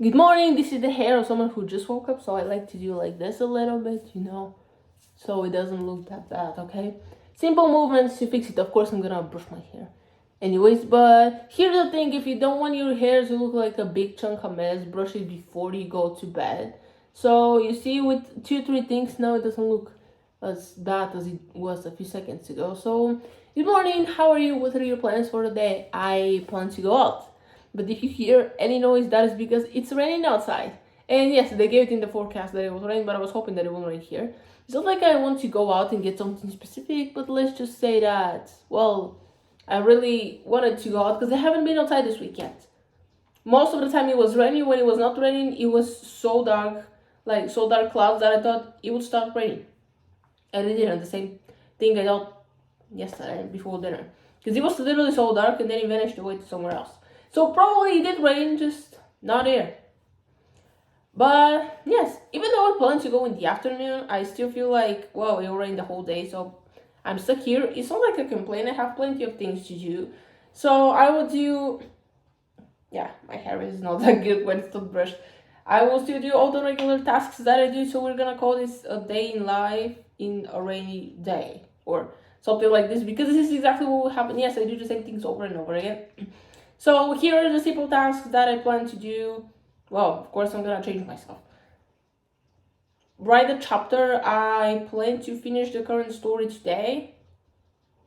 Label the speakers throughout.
Speaker 1: Good morning, this is the hair of someone who just woke up, so I like to do like this a little bit, so it doesn't look that bad, okay? Simple movements to fix it. Of course, I'm gonna brush my hair. Anyways, but here's the thing, if you don't want your hair to look like a big chunk of mess, brush it before you go to bed. So you see, with 2-3 things now, it doesn't look as bad as it was a few seconds ago. So, good morning, how are you? What are your plans for the day? I plan to go out. But if you hear any noise, that is because it's raining outside. And yes, they gave it in the forecast that it was raining, but I was hoping that it won't rain here. It's not like I want to go out and get something specific, but let's just say that, well, I really wanted to go out because I haven't been outside this week yet. Most of the time it was raining. When it was not raining, it was so dark, like so dark clouds that I thought it would start raining. And it didn't. The same thing I thought yesterday before dinner. Because it was literally so dark and then it vanished away to somewhere else. So probably it did rain, just not here. But yes, even though I plan to go in the afternoon, I still feel like, well, it will rain the whole day, so I'm stuck here. It's not like a complaint, I have plenty of things to do. So I will do, yeah, my hair is not that good when it's not brushed. I will still do all the regular tasks that I do, so we're gonna call this a day in life in a rainy day, or something like this, because this is exactly what will happen. Yes, I do the same things over and over again. So here are the simple tasks that I plan to do. Well, of course, I'm gonna change myself. Write a chapter. I plan to finish the current story today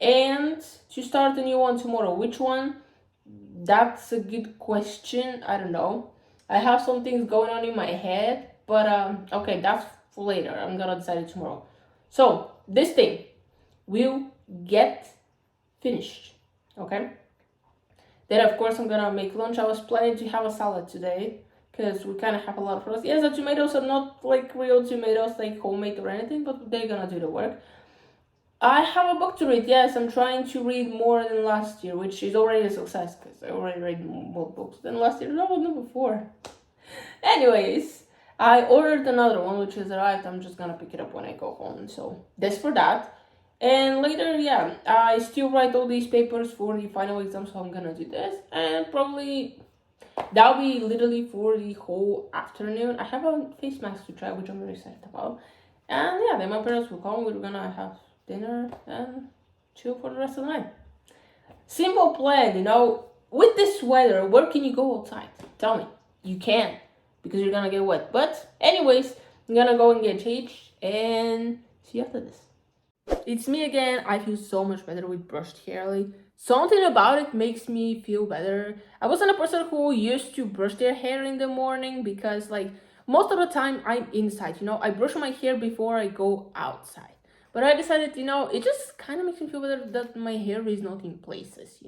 Speaker 1: and to start a new one tomorrow. Which one? That's a good question. I don't know. I have some things going on in my head, but okay, that's for later. I'm gonna decide it tomorrow. So this thing will get finished, okay? Then of course I'm gonna make lunch. I was planning to have a salad today because we kind of have a lot of frozen. Yes, the tomatoes are not like real tomatoes, like homemade or anything, but they're gonna do the work. I have a book to read. Yes, I'm trying to read more than last year, which is already a success because I already read more books than last year. No, not before. Anyways, I ordered another one which has arrived. I'm just gonna pick it up when I go home. So that's for that. And later, yeah, I still write all these papers for the final exam, so I'm gonna do this. And probably that'll be literally for the whole afternoon. I have a face mask to try, which I'm very excited about. And yeah, then my parents will come. We're gonna have dinner and chill for the rest of the night. Simple plan, With this weather, where can you go outside? Tell me. You can't, because you're gonna get wet. But anyways, I'm gonna go and get changed and see you after this. It's me again. I feel so much better with brushed hair. Like, something about it makes me feel better. I wasn't a person who used to brush their hair in the morning because, like, most of the time I'm inside, I brush my hair before I go outside. But I decided, it just kind of makes me feel better that my hair is not in places.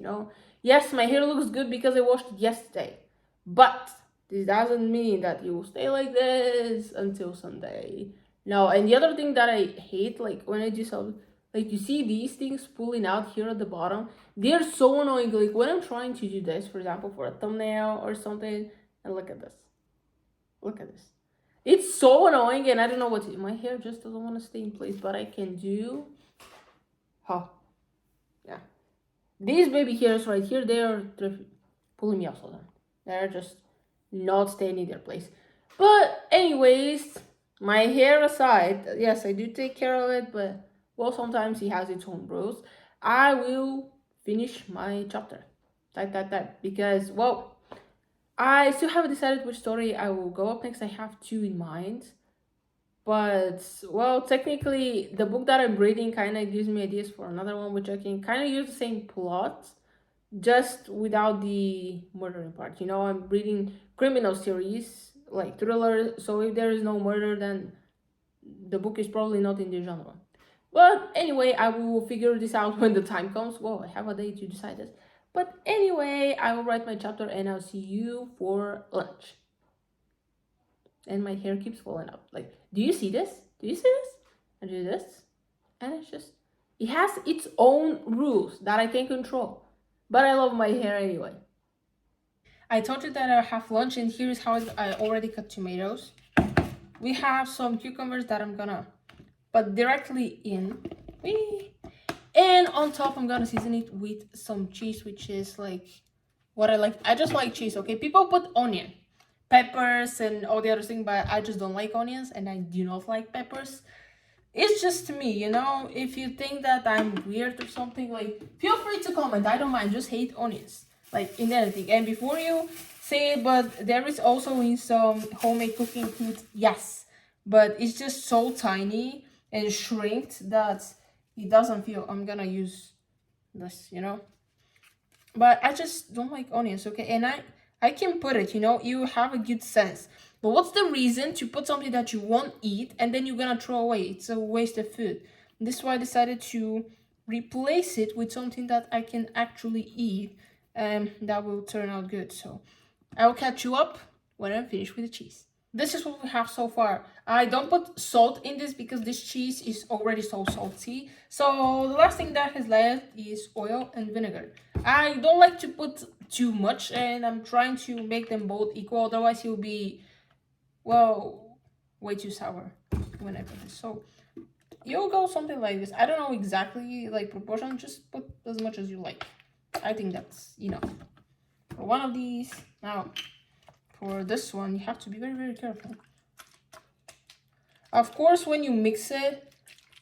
Speaker 1: Yes, my hair looks good because I washed it yesterday. But this doesn't mean that it will stay like this until Sunday. No, and the other thing that I hate, like when I do something, like you see these things pulling out here at the bottom, they're so annoying. Like when I'm trying to do this, for example, for a thumbnail or something, and look at this. Look at this. It's so annoying, and I don't know what to do. My hair just doesn't want to stay in place, but I can do. Oh, yeah. These baby hairs right here, they're pulling me off so they're just not staying in their place. But anyways, my hair aside, yes, I do take care of it, but well, sometimes it has its own rules. I will finish my chapter. Type. Because, well, I still haven't decided which story I will go up next. I have two in mind. But, well, technically, the book that I'm reading kind of gives me ideas for another one, which I can kind of use the same plot, just without the murdering part. I'm reading criminal series, like thriller, so if there is no murder, then the book is probably not in the genre. But anyway, I will figure this out when the time comes. Well, I have a day to decide this. But anyway, I will write my chapter and I'll see you for lunch. And my hair keeps falling out. Like, do you see this? Do you see this? I do this. And it's just, it has its own rules that I can't control. But I love my hair anyway. I told you that I have lunch, and here's how I already cut tomatoes. We have some cucumbers that I'm gonna put directly in. And on top, I'm gonna season it with some cheese, which is like what I like. I just like cheese, okay? People put onion, peppers and all the other things, but I just don't like onions and I do not like peppers. It's just me, you know. If you think that I'm weird or something, like, feel free to comment. I don't mind. Just hate onions, like, in anything. And before you say it, but there is also in some homemade cooking food, yes, but it's just so tiny and shrinked that it doesn't feel. I'm gonna use this, you know. But I just don't like onions, okay? And I can put it, you know, you have a good sense. But what's the reason to put something that you won't eat and then you're gonna throw away? It's a waste of food. And this is why I decided to replace it with something that I can actually eat, that will turn out good. So I will catch you up when I'm finished with the cheese. This is what we have so far. I don't put salt in this because this cheese is already so salty. So the last thing that has left is oil and vinegar. I don't like to put too much, and I'm trying to make them both equal. Otherwise, it will be, well, way too sour when I put this. So you'll go something like this. I don't know exactly like proportion. Just put as much as you like. I think that's enough for one of these. Now, for this one, you have to be very, very careful. Of course, when you mix it,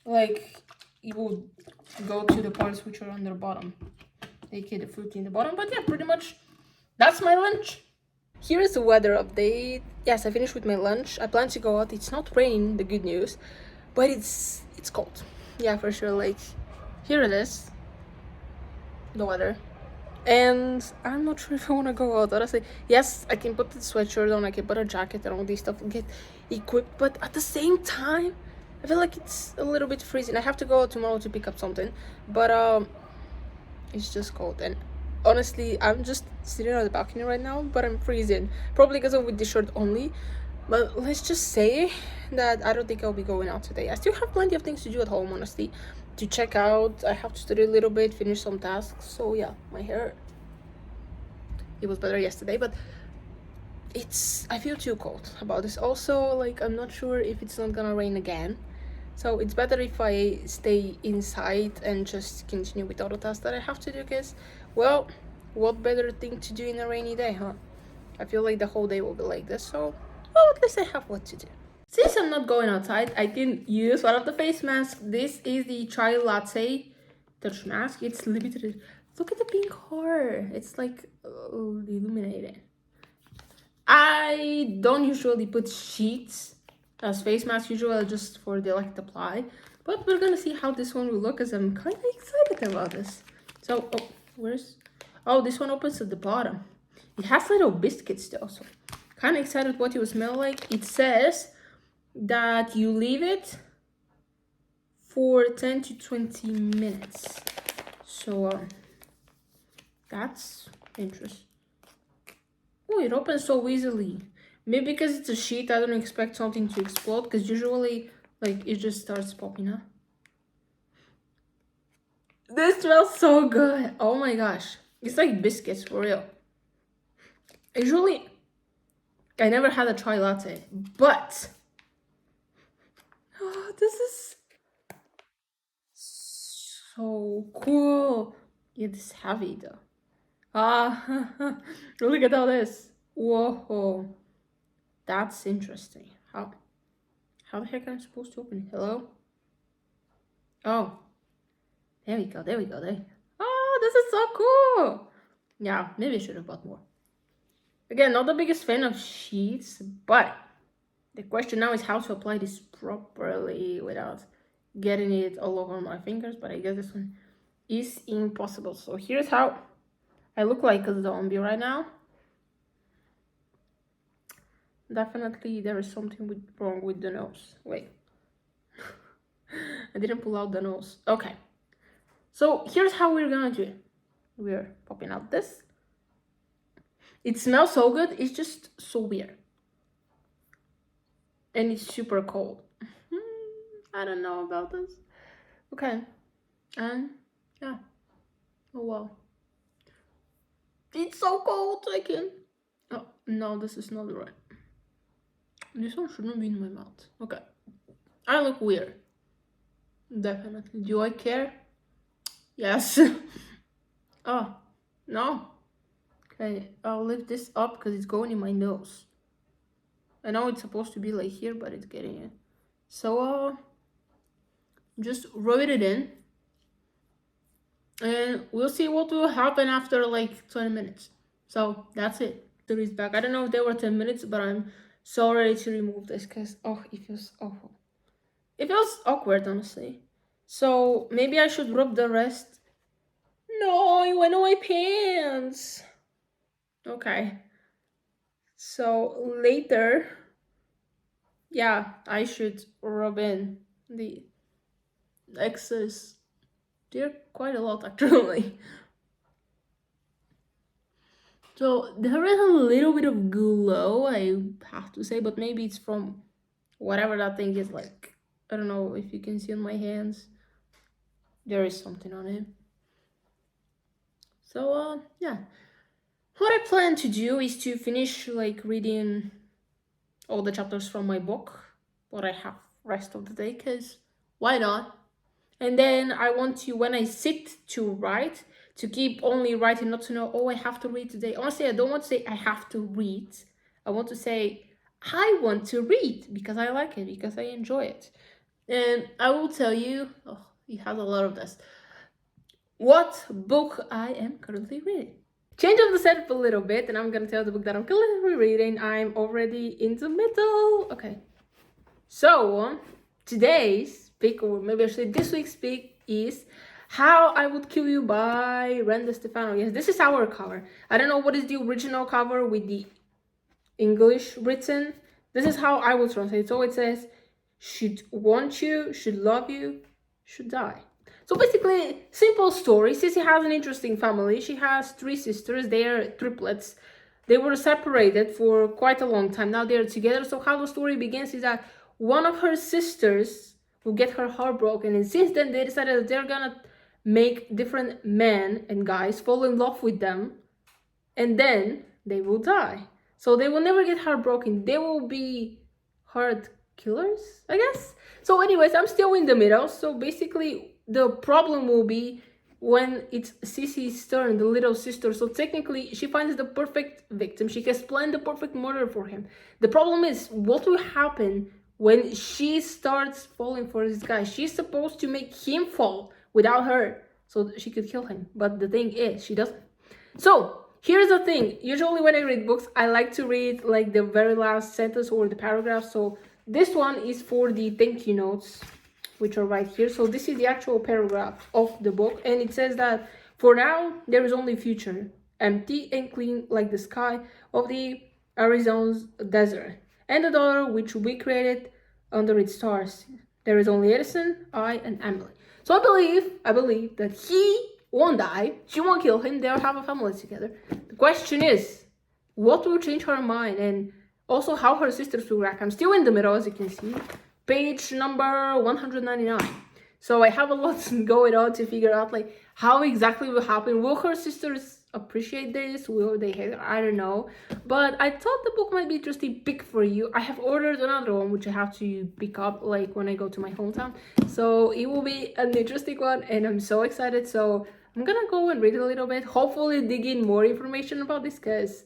Speaker 1: like, it will go to the parts which are on the bottom, aka the fruit in the bottom. But yeah, pretty much that's my lunch. Here is the weather update. Yes, I finished with my lunch. I plan to go out. It's not raining, the good news, but it's cold. Yeah, for sure. Like, here it is, the weather. And I'm not sure if I want to go out, honestly. Yes, I can put the sweatshirt on, I can put a jacket and all these stuff and get equipped, but at the same time, I feel like it's a little bit freezing. I have to go out tomorrow to pick up something, but it's just cold. And honestly, I'm just sitting on the balcony right now, but I'm freezing, probably because I'm with the shirt only. But let's just say that I don't think I'll be going out today. I still have plenty of things to do at home, honestly, to check out. I have to study a little bit, finish some tasks. So yeah, my hair, it was better yesterday, but I feel too cold about this. Also, like, I'm not sure if it's not gonna rain again, so it's better if I stay inside and just continue with all the tasks that I have to do, because, well, what better thing to do in a rainy day, huh? I feel like the whole day will be like this, so, well, at least I have what to do. Since I'm not going outside, I can use one of the face masks. This is the chai latte touch mask. It's limited. Look at the pink heart. It's like illuminated. I don't usually put sheets as face masks. Usually just for the elect apply. But we're gonna see how this one will look, as I'm kind of excited about this. So, this one opens at the bottom. It has little biscuits though, so kind of excited what it will smell like. It says that you leave it for 10 to 20 minutes. So that's interesting. Oh, it opens so easily. Maybe because it's a sheet, I don't expect something to explode, because usually, like, it just starts popping up. This smells so good. Oh my gosh. It's like biscuits, for real. Usually, I never had a chai latte, but this is so cool. It's heavy though. Look at all this. Whoa, that's interesting. How the heck am I supposed to open it? Hello? Oh, there we go. Oh, this is so cool. Yeah, maybe I should have bought more. Again, not the biggest fan of sheets, but the question now is how to apply this properly without getting it all over my fingers. But I guess this one is impossible. So here's how I look like a zombie right now. Definitely there is something wrong with the nose. Wait. I didn't pull out the nose. Okay. So here's how we're gonna do it. We're popping out this. It smells so good. It's just so weird. And it's super cold. I don't know about this. Okay. And yeah. Oh wow. It's so cold. I can. Oh no, this is not right. This one shouldn't be in my mouth. Okay. I look weird. Definitely. Do I care? Yes. Oh, no. Okay, I'll lift this up because it's going in my nose. I know it's supposed to be like here, but it's getting it. So just rub it in, and we'll see what will happen after like 20 minutes. So that's it. The is back. I don't know if there were 10 minutes, but I'm so ready to remove this because it feels awful. It feels awkward, honestly. So maybe I should rub the rest. No, it went on my pants. Okay. So later, yeah, I should rub in the excess. They're quite a lot actually. So there is a little bit of glow, I have to say, but maybe it's from whatever that thing is like. I don't know if you can see on my hands. There is something on it. So yeah. What I plan to do is to finish like reading all the chapters from my book, what I have rest of the day, cause why not? And then I want to, when I sit to write, to keep only writing, not to know, oh, I have to read today. Honestly, I don't want to say I have to read. I want to say I want to read because I like it, because I enjoy it. And I will tell you, it has a lot of this, what book I am currently reading. Change of the setup a little bit, and I'm gonna tell the book that I'm currently reading. I'm already in the middle. Okay. So, today's pick, or maybe I should say this week's pick, is How I Would Kill You by Ren DeStefano. Yes, this is our cover. I don't know what is the original cover with the English written. This is how I will translate. So it says, should want you, should love you, should die. So basically, simple story. Sissy has an interesting family. She has 3 sisters. They are triplets. They were separated for quite a long time. Now they're together. So how the story begins is that one of her sisters will get her heart broken. And since then, they decided that they're gonna make different men and guys fall in love with them. And then they will die. So they will never get heartbroken. They will be heart killers, I guess. So anyways, I'm still in the middle. So basically, the problem will be when it's Sissy's turn, the little sister. So technically, she finds the perfect victim. She has planned the perfect murder for him. The problem is, what will happen when she starts falling for this guy? She's supposed to make him fall without her, so she could kill him. But the thing is, she doesn't. So here's the thing. Usually when I read books, I like to read like the very last sentence or the paragraph. So this one is for the thank you notes, which are right here. So this is the actual paragraph of the book, and it says that for now there is only future, empty and clean like the sky of the Arizona's desert, and the daughter which we created under its stars. There is only Edison, I, and Emily. So I believe that he won't die, she won't kill him, they'll have a family together. The question is, what will change her mind, and also how her sisters will react. I'm still in the middle, as you can see. Page number 199. So I have a lot going on to figure out like how exactly will happen. Will her sisters appreciate this? Will they hate it? I don't know. But I thought the book might be interesting pick for you. I have ordered another one which I have to pick up like when I go to my hometown. So it will be an interesting one and I'm so excited. So I'm gonna go and read it a little bit. Hopefully dig in more information about this because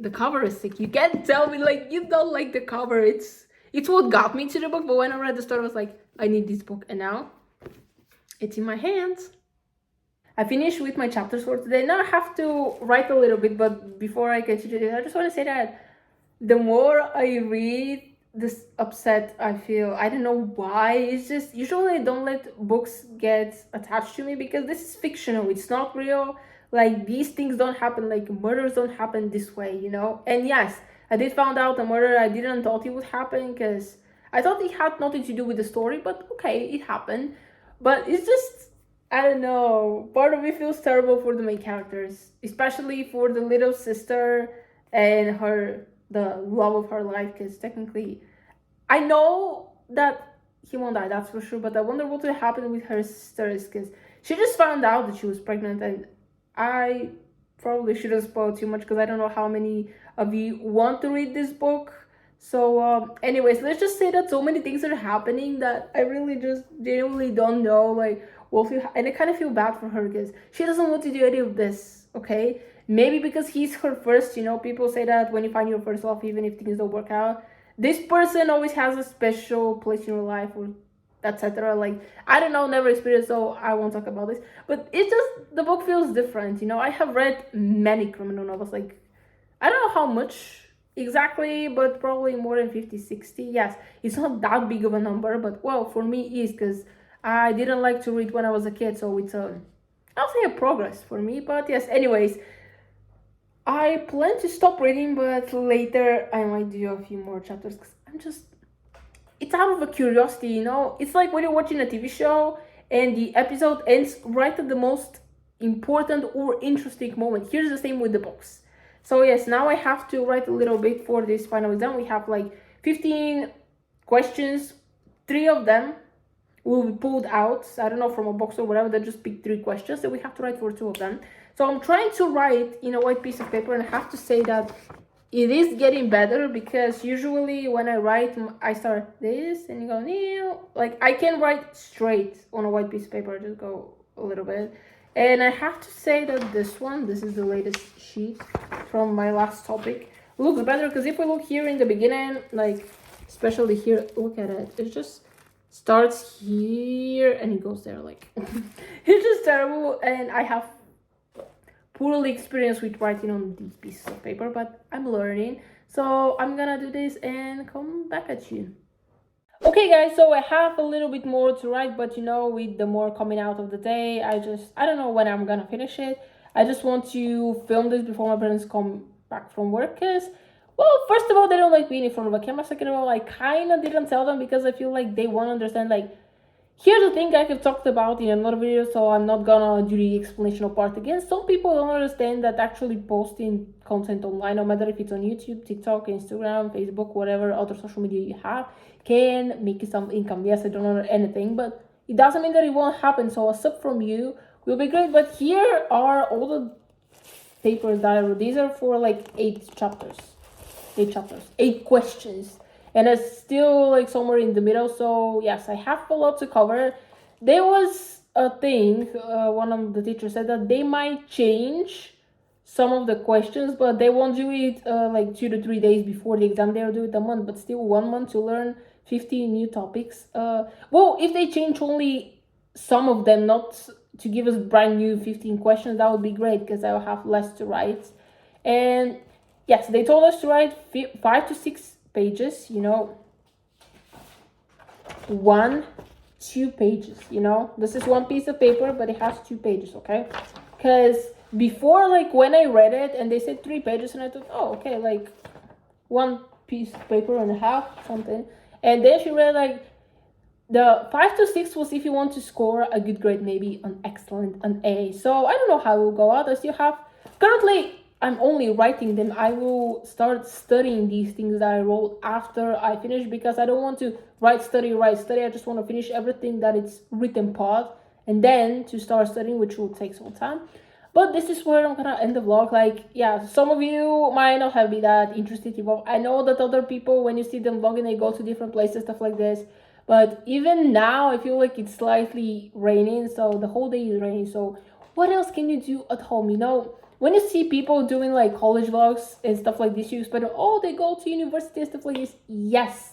Speaker 1: the cover is sick. You can't tell me like you don't like the cover. It's what got me to the book, but when I read the story, I was like, I need this book. And now, it's in my hands. I finished with my chapters for today. Now I have to write a little bit, but before I get to this, I just want to say that the more I read, this upset I feel. I don't know why. It's just, usually I don't let books get attached to me because this is fictional. It's not real. Like, these things don't happen. Like, murders don't happen this way, you know? And yes, I did find out a murder. I didn't thought it would happen because I thought it had nothing to do with the story, but okay, it happened. But it's just, I don't know, part of me feels terrible for the main characters, especially for the little sister and the love of her life, because technically, I know that he won't die, that's for sure, but I wonder what will happen with her sisters, because she just found out that she was pregnant, and I probably shouldn't spoil too much because I don't know how many of you want to read this book. So anyways, let's just say that so many things are happening that I really just genuinely don't know like what and I kind of feel bad for her because she doesn't want to do any of this. Okay, maybe because he's her first, you know, people say that when you find your first love, even if things don't work out, this person always has a special place in your life, or etc. Like, I don't know, never experienced, so I won't talk about this. But it's just, the book feels different. I have read many criminal novels, like, I don't know how much exactly, but probably more than 50, 60. Yes, it's not that big of a number, but well, for me it is, because I didn't like to read when I was a kid, so it's I'll say a progress for me. But yes, anyways, I plan to stop reading, but later I might do a few more chapters, because it's out of a curiosity, It's like when you're watching a TV show and the episode ends right at the most important or interesting moment. Here's the same with the books. So yes, now I have to write a little bit for this final exam. We have like 15 questions. 3 of them will be pulled out, I don't know, from a box or whatever. They just pick 3 questions, so we have to write for 2 of them. So I'm trying to write in a white piece of paper, and I have to say that it is getting better, because usually when I write, I start this and you go, like, I can write straight on a white piece of paper. I just go a little bit. And I have to say that this is the latest sheet from my last topic, looks better, because if we look here in the beginning, like, especially here, look at it, it just starts here and it goes there, like, it's just terrible. And I have poorly experienced with writing on these pieces of paper, but I'm learning, so I'm gonna do this and come back at you. Okay guys, so I have a little bit more to write, but with the more coming out of the day, I don't know when I'm gonna finish it. I just want to film this before my parents come back from work, because, well, first of all, they don't like being in front of a camera. Second of all, I kind of didn't tell them, because I feel like they won't understand. Like, here's the thing I have talked about in another video, so I'm not gonna do the explanational part again. Some people don't understand that actually posting content online, no matter if it's on YouTube, TikTok, Instagram, Facebook, whatever other social media you have, can make you some income. Yes, I don't know anything, but it doesn't mean that it won't happen. So a sub from you will be great. But here are all the papers that I wrote. These are for like 8 chapters, 8 questions, and it's still like somewhere in the middle. So yes, I have a lot to cover. There was a thing, one of the teachers said that they might change some of the questions, but they won't do it like 2 to 3 days before the exam. They'll do it a month, but still 1 month to learn 15 new topics. Well, if they change only some of them, not to give us brand new 15 questions, that would be great, because I'll have less to write. And yes, they told us to write 5 to 6 pages, 1, 2 pages, This is one piece of paper, but it has 2 pages, okay? Because before, like, when I read it and they said 3 pages, and I thought, oh, okay, like, 1 piece of paper and a half, something. And then she read, like, the 5 to 6 was if you want to score a good grade, maybe an excellent, an A. So I don't know how it will go out. I still have, currently, I'm only writing them. I will start studying these things that I wrote after I finish, because I don't want to write, study. I just want to finish everything that it's written part, and then to start studying, which will take some time. But this is where I'm gonna end the vlog. Like, yeah, some of you might not have been that interested in vlog. I know that other people, when you see them vlogging, they go to different places, stuff like this. But even now, I feel like it's slightly raining, so the whole day is raining. So what else can you do at home? When you see people doing like college vlogs and stuff like this, you expect, oh, they go to university and stuff like this. Yes,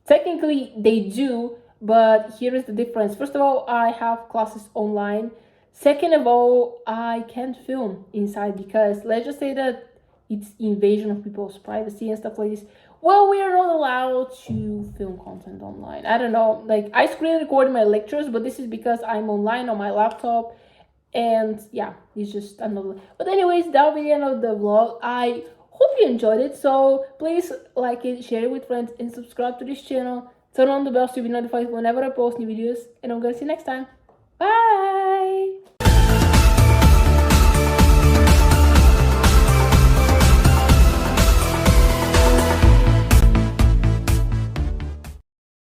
Speaker 1: technically they do, but here is the difference. First of all, I have classes online. Second of all, I can't film inside, because let's just say that it's invasion of people's privacy and stuff like this. Well, we are not allowed to film content online. I don't know, like, I screen record my lectures, but this is because I'm online on my laptop. And yeah, it's just another. But anyways, that will be the end of the vlog. I hope you enjoyed it. So please like it, share it with friends, and subscribe to this channel. Turn on the bell to be notified whenever I post new videos. And I'm gonna see you next time. Bye.